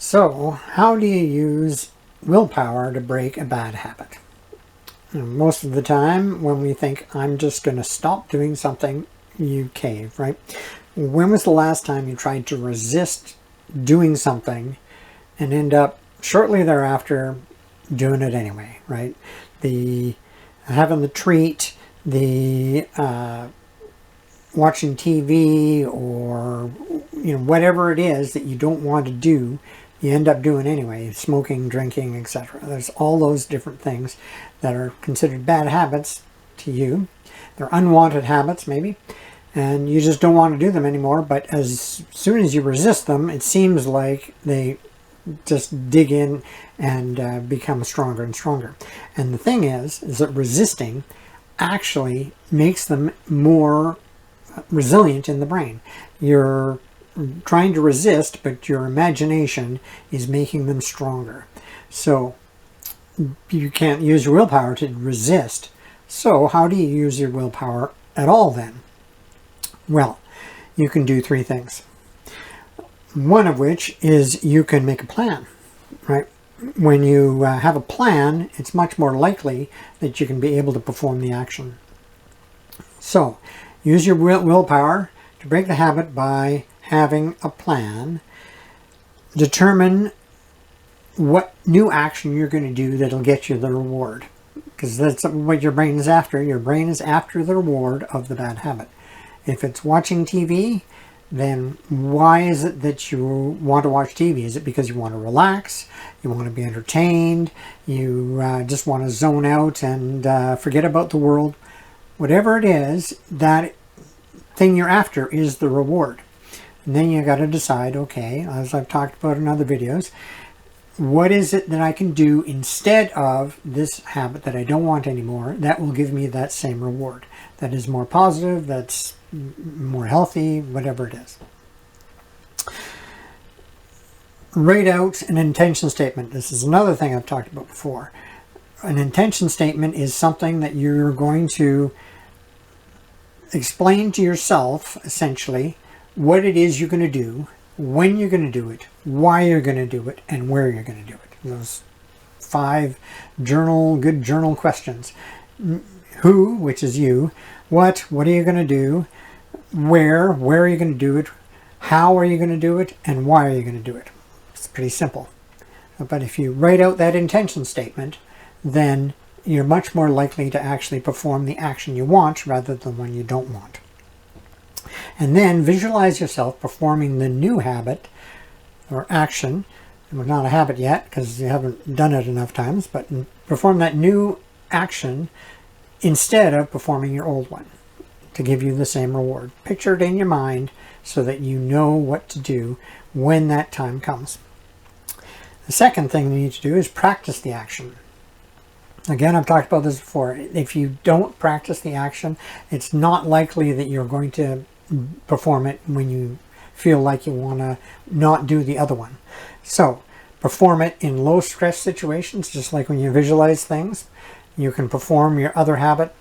So, how do you use willpower to break a bad habit? Most of the time, when we think, I'm just going to stop doing something, you cave, right? When was the last time you tried to resist doing something and end up shortly thereafter doing it anyway, right? The having the treat, the watching TV, or whatever it is that you don't want to do, you end up doing anyway. Smoking, drinking, etc. There's all those different things that are considered bad habits to you. They're unwanted habits maybe, and you just don't want to do them anymore. But as soon as you resist them, it seems like they just dig in and become stronger and stronger. And the thing is that resisting actually makes them more resilient in the brain. You're trying to resist, but your imagination is making them stronger. So you can't use your willpower to resist. So how do you use your willpower at all then? Well, you can do three things. One of which is you can make a plan, right? When you have a plan, it's much more likely that you can be able to perform the action. So use your willpower to break the habit by having a plan. Determine what new action you're going to do that'll get you the reward, because that's what your brain is after. Your brain is after the reward of the bad habit. If it's watching TV, then why is it that you want to watch TV? Is it because you want to relax, you want to be entertained, you just want to zone out and forget about the world? Whatever it is, that thing you're after is the reward. And then you got to decide, okay, as I've talked about in other videos, what is it that I can do instead of this habit that I don't want anymore that will give me that same reward, that is more positive, that's more healthy, whatever it is. Write out an intention statement. This is another thing I've talked about before. An intention statement is something that you're going to explain to yourself, essentially, what it is you're going to do, when you're going to do it, why you're going to do it, and where you're going to do it. Those 5 good journal questions. Who, which is you, what are you going to do, where are you going to do it, how are you going to do it, and why are you going to do it. It's pretty simple. But if you write out that intention statement, then you're much more likely to actually perform the action you want rather than one you don't want. And then visualize yourself performing the new habit or action. It was not a habit yet because you haven't done it enough times, but perform that new action instead of performing your old one to give you the same reward. Picture it in your mind so that you know what to do when that time comes. The second thing you need to do is practice the action. Again, I've talked about this before. If you don't practice the action, it's not likely that you're going to perform it when you feel like you want to not do the other one. So perform it in low stress situations, just like when you visualize things. You can perform your other habit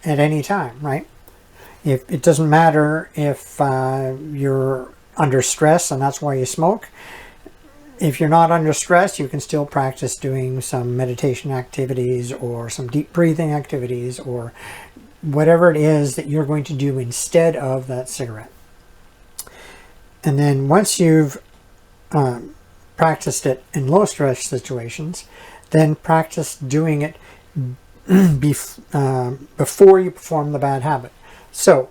at any time, right? If it doesn't matter if you're under stress and that's why you smoke. If you're not under stress, you can still practice doing some meditation activities or some deep breathing activities or whatever it is that you're going to do instead of that cigarette. And then once you've practiced it in low stress situations, then practice doing it before you perform the bad habit. So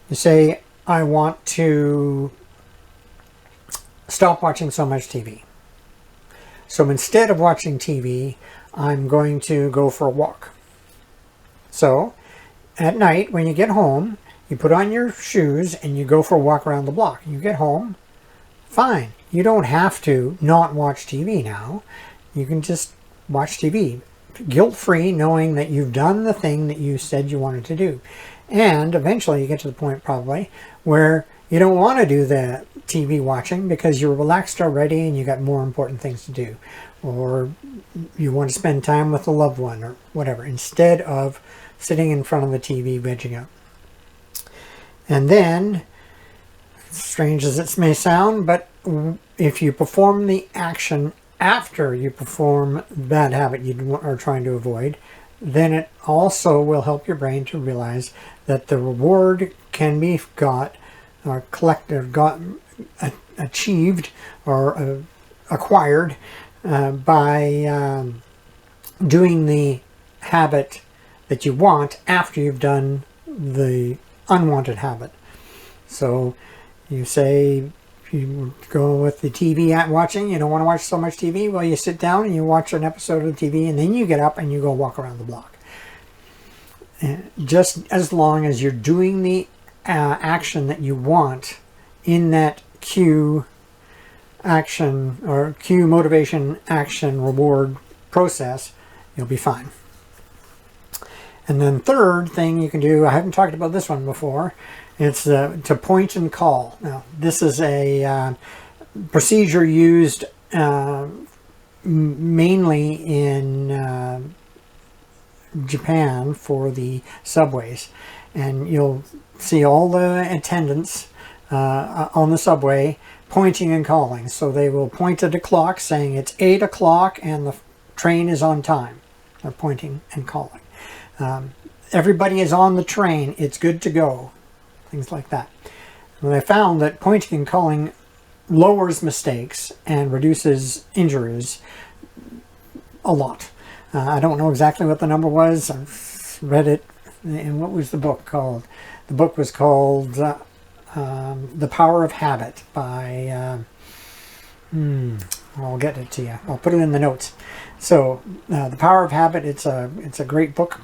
you say, I want to stop watching so much TV. So instead of watching TV, I'm going to go for a walk. So at night when you get home, you put on your shoes and you go for a walk around the block. You get home, fine. You don't have to not watch TV now. You can just watch TV guilt-free, knowing that you've done the thing that you said you wanted to do. And eventually you get to the point probably where you don't want to do the TV watching because you're relaxed already and you got more important things to do. Or you want to spend time with a loved one or whatever, instead of sitting in front of the TV vegging out. And then, strange as it may sound, but if you perform the action after you perform the bad habit you are trying to avoid, then it also will help your brain to realize that the reward can be got or collected, achieved or acquired by doing the habit that you want after you've done the unwanted habit. So you say you go with the TV watching, you don't want to watch so much TV, well, you sit down and you watch an episode of TV, and then you get up and you go walk around the block. Just as long as you're doing the action that you want in that cue action or cue motivation action reward process, you'll be fine. And then third thing you can do, I haven't talked about this one before, it's to point and call. Now, this is a procedure used mainly in Japan for the subways. And you'll see all the attendants on the subway pointing and calling. So they will point at a clock saying it's 8 o'clock and the train is on time. They're pointing and calling. Everybody is on the train. It's good to go. Things like that. And they found that pointing and calling lowers mistakes and reduces injuries a lot. I don't know exactly what the number was. I've read it. And what was the book called? The book was called The Power of Habit by... I'll get it to you. I'll put it in the notes. So, The Power of Habit, it's a great book.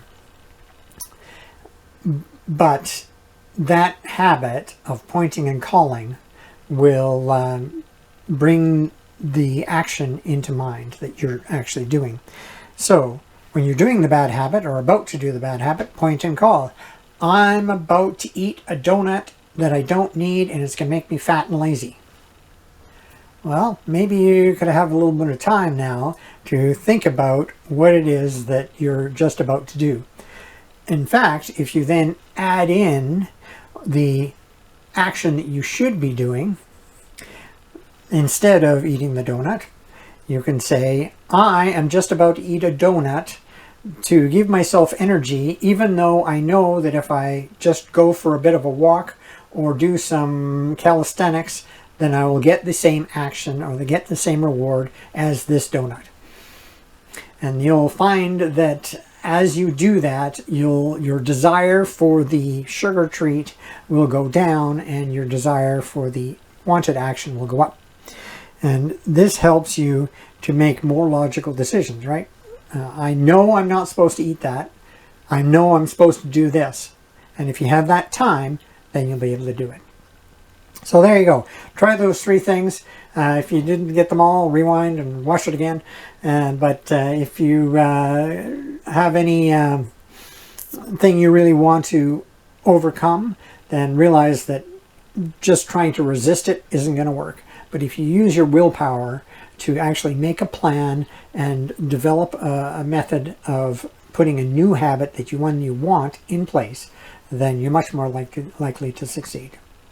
But that habit of pointing and calling will bring the action into mind that you're actually doing. So when you're doing the bad habit or about to do the bad habit, point and call. I'm about to eat a donut that I don't need and it's going to make me fat and lazy. Well, maybe you could have a little bit of time now to think about what it is that you're just about to do. In fact, if you then add in the action that you should be doing, instead of eating the donut, you can say, I am just about to eat a donut to give myself energy, even though I know that if I just go for a bit of a walk or do some calisthenics, then I will get the same action or get the same reward as this donut. And you'll find that as you do that, your desire for the sugar treat will go down and your desire for the wanted action will go up. And this helps you to make more logical decisions, right? I know I'm not supposed to eat that. I know I'm supposed to do this. And if you have that time, then you'll be able to do it. So there you go. Try those 3 things. If you didn't get them all, rewind and watch it again. But if you have any thing you really want to overcome, then realize that just trying to resist it isn't going to work. But if you use your willpower to actually make a plan and develop a method of putting a new habit that you want in place, then you're much more likely to succeed.